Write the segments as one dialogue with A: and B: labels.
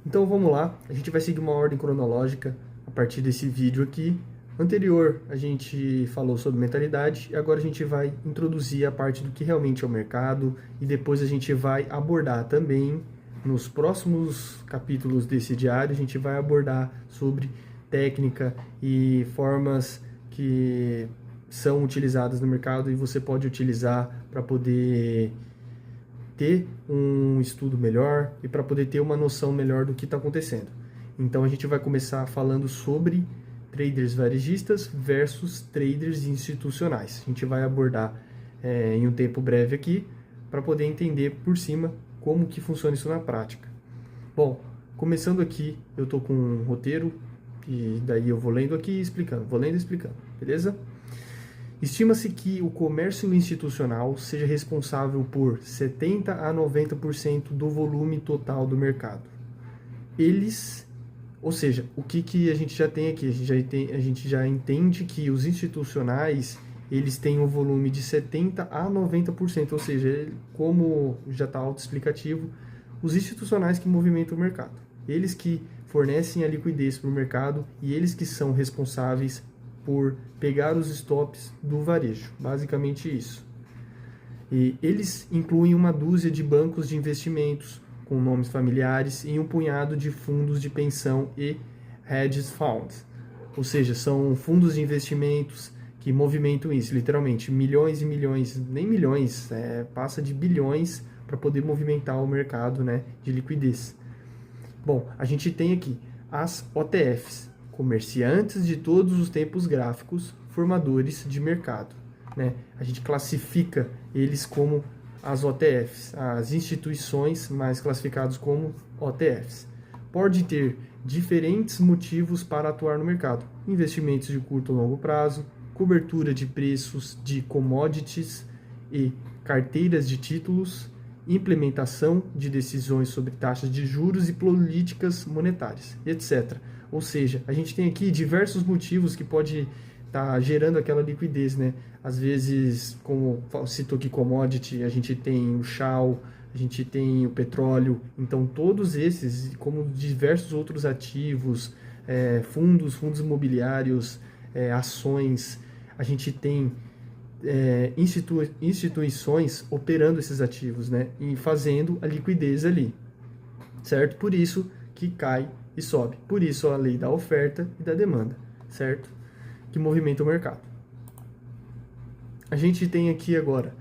A: Então vamos lá, a gente vai seguir uma ordem cronológica a partir desse vídeo aqui. Anterior a gente falou sobre mentalidade e agora a gente vai introduzir a parte do que realmente é o mercado e depois a gente vai abordar também, nos próximos capítulos desse diário, a gente vai abordar sobre técnica e formas que são utilizadas no mercado e você pode utilizar para poder ter um estudo melhor e para poder ter uma noção melhor do que está acontecendo. Então a gente vai começar falando sobre traders varejistas versus traders institucionais. A gente vai abordar em um tempo breve aqui para poder entender por cima como que funciona isso na prática. Bom, começando aqui, eu estou com um roteiro e daí eu vou lendo aqui e explicando, beleza? Estima-se que o comércio institucional seja responsável por 70 a 90% do volume total do mercado. Ou seja, o que a gente já tem aqui? A gente já entende que os institucionais eles têm um volume de 70 a 90%, ou seja, como já está autoexplicativo, os institucionais que movimentam o mercado. Eles que fornecem a liquidez para o mercado e eles que são responsáveis por pegar os stops do varejo, basicamente isso. E eles incluem uma dúzia de bancos de investimentos com nomes familiares e um punhado de fundos de pensão e hedge funds, ou seja, são fundos de investimentos que movimentam isso, literalmente, milhões e milhões, nem milhões, passa de bilhões para poder movimentar o mercado, né, de liquidez. Bom, a gente tem aqui as OTFs, comerciantes de todos os tempos gráficos, formadores de mercado, né? A gente classifica eles como as OTFs, as instituições mais classificadas como OTFs. Pode ter diferentes motivos para atuar no mercado: investimentos de curto ou longo prazo, cobertura de preços de commodities e carteiras de títulos, implementação de decisões sobre taxas de juros e políticas monetárias, etc. Ou seja, a gente tem aqui diversos motivos que pode estar gerando aquela liquidez, né? Às vezes, como citou aqui commodity, a gente tem o shale, a gente tem o petróleo. Então, todos esses, como diversos outros ativos, fundos imobiliários, ações, a gente tem instituições operando esses ativos, né? E fazendo a liquidez ali, certo? Por isso que cai e sobe. Por isso a lei da oferta e da demanda, certo? Que movimenta o mercado. A gente tem aqui agora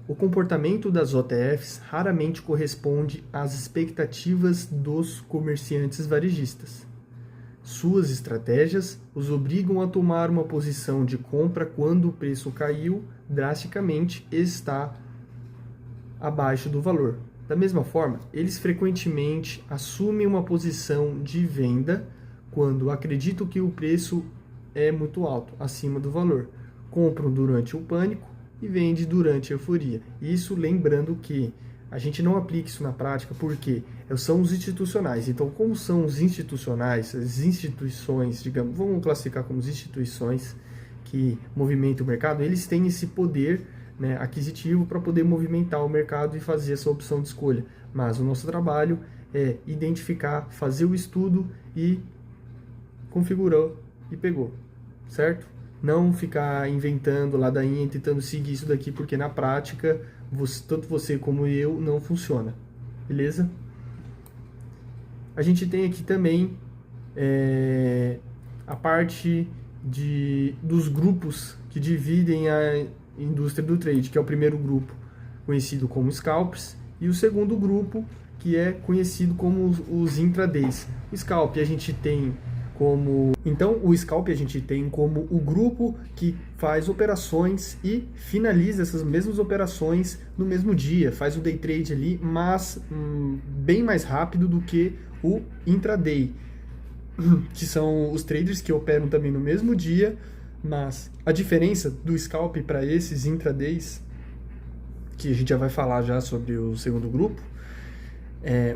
A: o comportamento das OTFs raramente corresponde às expectativas dos comerciantes varejistas. Suas estratégias os obrigam a tomar uma posição de compra quando o preço caiu drasticamente e está abaixo do valor. Da mesma forma, eles frequentemente assumem uma posição de venda quando acreditam que o preço é muito alto, acima do valor. Compram durante o pânico e vendem durante a euforia. Isso lembrando que a gente não aplica isso na prática porque são os institucionais. Então, como são os institucionais, as instituições, digamos, vamos classificar como as instituições que movimentam o mercado, eles têm esse poder, né, aquisitivo para poder movimentar o mercado e fazer essa opção de escolha. Mas o nosso trabalho é identificar, fazer o estudo e configurou e pegou, certo? Não ficar inventando ladainha, tentando seguir isso daqui, porque na prática, tanto você como eu, não funciona, beleza? A gente tem aqui também a parte dos grupos que dividem a indústria do trade, que é o primeiro grupo conhecido como scalpers e o segundo grupo que é conhecido como os intradays. O scalp a gente tem como o grupo que faz operações e finaliza essas mesmas operações no mesmo dia, faz o day trade ali, mas bem mais rápido do que o intraday, que são os traders que operam também no mesmo dia. Mas a diferença do scalp para esses intradays, que a gente já vai falar já sobre o segundo grupo,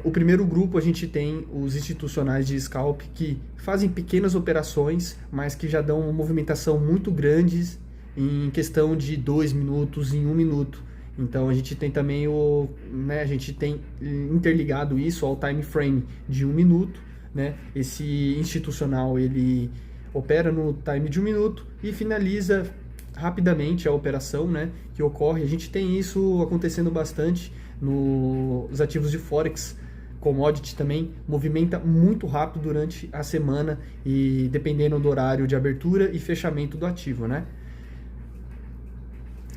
A: o primeiro grupo a gente tem os institucionais de scalp que fazem pequenas operações, mas que já dão uma movimentação muito grande em questão de 2 minutos, em 1 minuto. Então a gente tem também a gente tem interligado isso ao time frame de 1 minuto, né? Esse institucional ele opera no time de 1 minuto e finaliza rapidamente a operação, né? Que ocorre. A gente tem isso acontecendo bastante nos ativos de Forex. Commodity também movimenta muito rápido durante a semana e dependendo do horário de abertura e fechamento do ativo, né?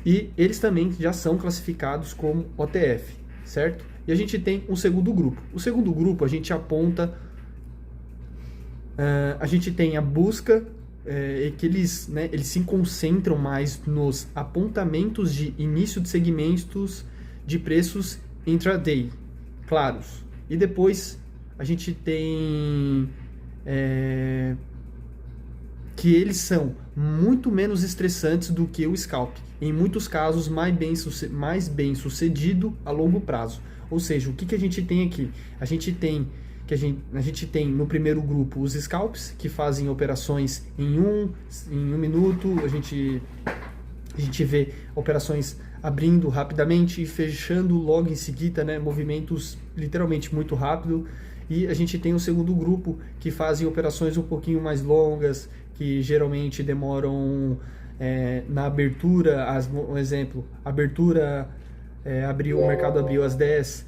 A: E eles também já são classificados como OTF, certo? E a gente tem um segundo grupo. O segundo grupo a gente aponta, a gente tem a busca, que eles se concentram mais nos apontamentos de início de segmentos de preços intraday, claros. E depois a gente tem que eles são muito menos estressantes do que o scalp. Em muitos casos, mais bem sucedido a longo prazo. Ou seja, o que a gente tem aqui? A gente tem no primeiro grupo os scalps, que fazem operações em um minuto. A gente vê operações abrindo rapidamente e fechando logo em seguida, né? Movimentos literalmente muito rápido. E a gente tem o segundo grupo que fazem operações um pouquinho mais longas, que geralmente demoram na abertura, um exemplo, abertura, o mercado abriu às 10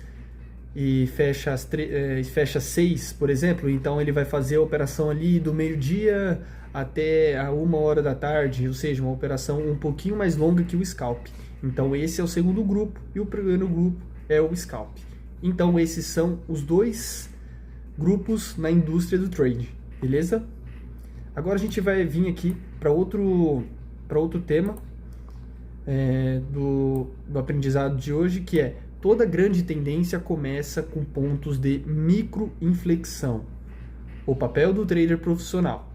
A: e fecha às 6, por exemplo, então ele vai fazer a operação ali do meio-dia até a 1 hora da tarde, ou seja, uma operação um pouquinho mais longa que o scalp. Então esse é o segundo grupo e o primeiro grupo é o scalp. Então esses são os dois grupos na indústria do trade, beleza? Agora a gente vai vir aqui para outro tema do aprendizado de hoje, que é: toda grande tendência começa com pontos de microinflexão. O papel do trader profissional.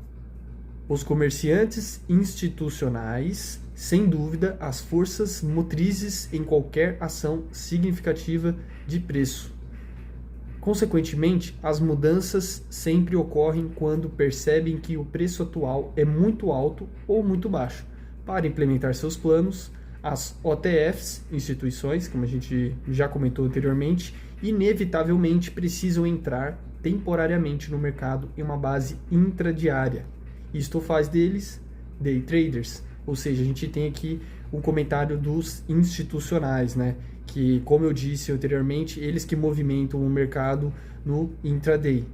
A: Os comerciantes institucionais, sem dúvida, as forças motrizes em qualquer ação significativa de preço. Consequentemente, as mudanças sempre ocorrem quando percebem que o preço atual é muito alto ou muito baixo. Para implementar seus planos, as OTFs, instituições, como a gente já comentou anteriormente, inevitavelmente precisam entrar temporariamente no mercado em uma base intradiária. Isto faz deles day traders, ou seja, a gente tem aqui um comentário dos institucionais, né? Que, como eu disse anteriormente, eles que movimentam o mercado no intraday.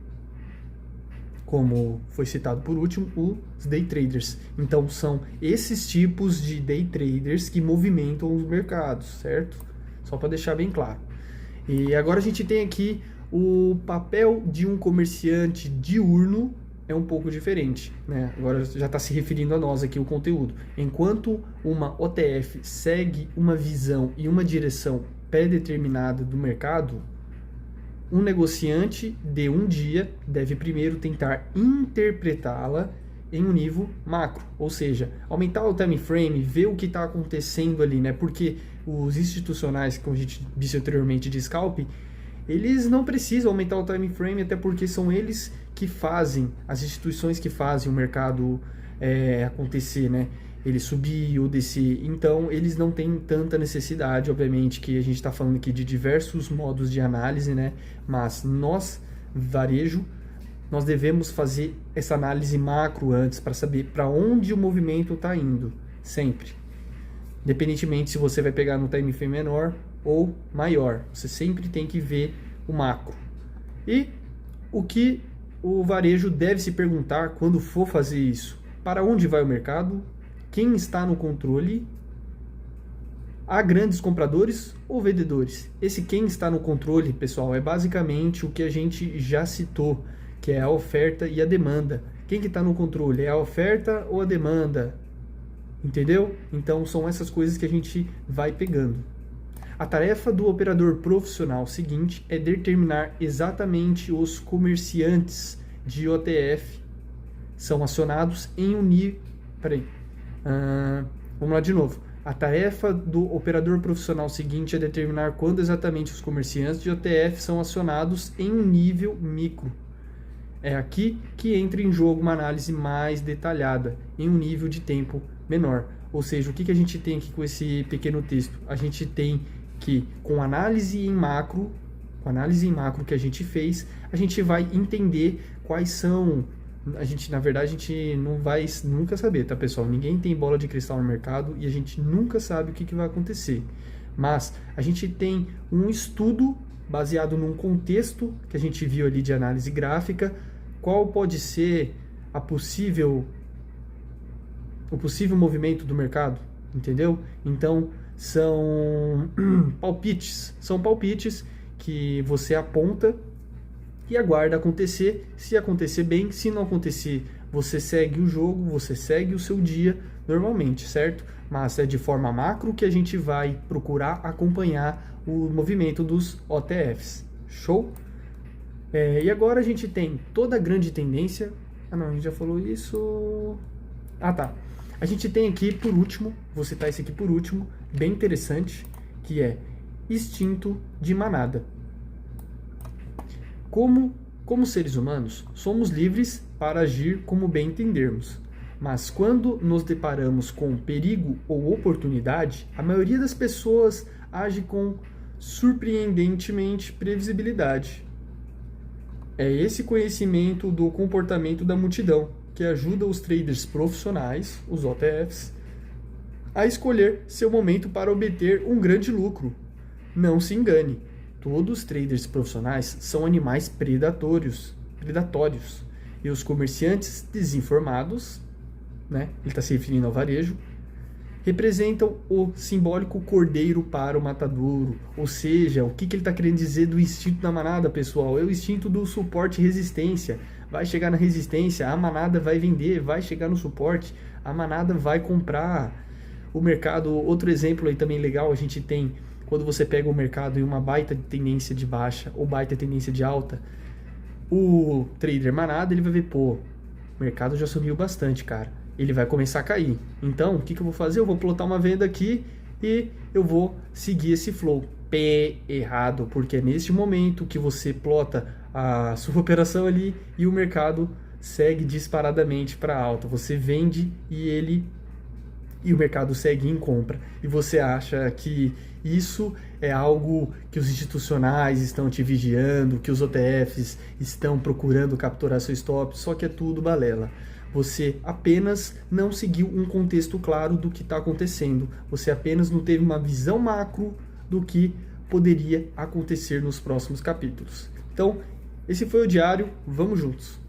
A: Como foi citado por último, os day traders. Então, são esses tipos de day traders que movimentam os mercados, certo? Só para deixar bem claro. E agora a gente tem aqui o papel de um comerciante diurno é um pouco diferente, né? Agora já está se referindo a nós aqui o conteúdo. Enquanto uma OTF segue uma visão e uma direção pré-determinada do mercado, um negociante de um dia deve primeiro tentar interpretá-la em um nível macro, ou seja, aumentar o time frame, ver o que está acontecendo ali, né? Porque os institucionais, como a gente disse anteriormente, de scalp, eles não precisam aumentar o time frame, até porque são eles que fazem, as instituições que fazem o mercado acontecer, né? Ele subir ou descer. Então, eles não têm tanta necessidade, obviamente, que a gente está falando aqui de diversos modos de análise, né? Mas nós, varejo, nós devemos fazer essa análise macro antes para saber para onde o movimento está indo, sempre. Independentemente se você vai pegar no time frame menor ou maior, você sempre tem que ver o macro. E o que o varejo deve se perguntar quando for fazer isso? Para onde vai o mercado? Quem está no controle? Há grandes compradores ou vendedores? Esse quem está no controle, pessoal, é basicamente o que a gente já citou, que é a oferta e a demanda. Quem que está no controle? É a oferta ou a demanda? Entendeu? Então são essas coisas que a gente vai pegando. A tarefa do operador profissional seguinte é determinar exatamente os comerciantes de OTF são acionados em um nível... vamos lá de novo. A tarefa do operador profissional seguinte é determinar quando exatamente os comerciantes de OTF são acionados em um nível micro. É aqui que entra em jogo uma análise mais detalhada, em um nível de tempo menor. Ou seja, o que a gente tem aqui com esse pequeno texto? A gente tem que, com análise em macro que a gente fez, a gente vai entender quais são... na verdade, a gente não vai nunca saber, tá, pessoal? Ninguém tem bola de cristal no mercado e a gente nunca sabe o que vai acontecer. Mas a gente tem um estudo baseado num contexto que a gente viu ali de análise gráfica, qual pode ser o possível movimento do mercado, entendeu? Então, são palpites que você aponta e aguarda acontecer. Se acontecer bem, se não acontecer, você segue o jogo, você segue o seu dia normalmente, certo? Mas é de forma macro que a gente vai procurar acompanhar o movimento dos OTFs. Show? E agora a gente tem toda a grande tendência... Ah, não, a gente já falou isso... Ah, tá. A gente tem aqui, por último, vou citar esse aqui por último, bem interessante, que é instinto de manada. Como seres humanos, somos livres para agir como bem entendermos. Mas quando nos deparamos com perigo ou oportunidade, a maioria das pessoas age com surpreendentemente previsibilidade. É esse conhecimento do comportamento da multidão que ajuda os traders profissionais, os OTFs, a escolher seu momento para obter um grande lucro. Não se engane, todos os traders profissionais são animais predatórios, e os comerciantes desinformados, né, ele está se referindo ao varejo, representam o simbólico cordeiro para o matadouro. Ou seja, o que ele está querendo dizer do instinto da manada, pessoal? É o instinto do suporte e resistência. Vai chegar na resistência, a manada vai vender, vai chegar no suporte, a manada vai comprar. O mercado, outro exemplo aí também legal, a gente tem quando você pega o mercado em uma baita tendência de baixa ou baita tendência de alta, o trader manada, ele vai ver, pô, o mercado já subiu bastante, cara. Ele vai começar a cair. Então, o que eu vou fazer? Eu vou plotar uma venda aqui e eu vou seguir esse flow. Pé errado, porque é neste momento que você plota a sua operação ali e o mercado segue disparadamente para alta. Você vende e o mercado segue em compra. E você acha que isso é algo que os institucionais estão te vigiando, que os OTFs estão procurando capturar seu stop, só que é tudo balela. Você apenas não seguiu um contexto claro do que está acontecendo. Você apenas não teve uma visão macro do que poderia acontecer nos próximos capítulos. Então, esse foi o diário. Vamos juntos!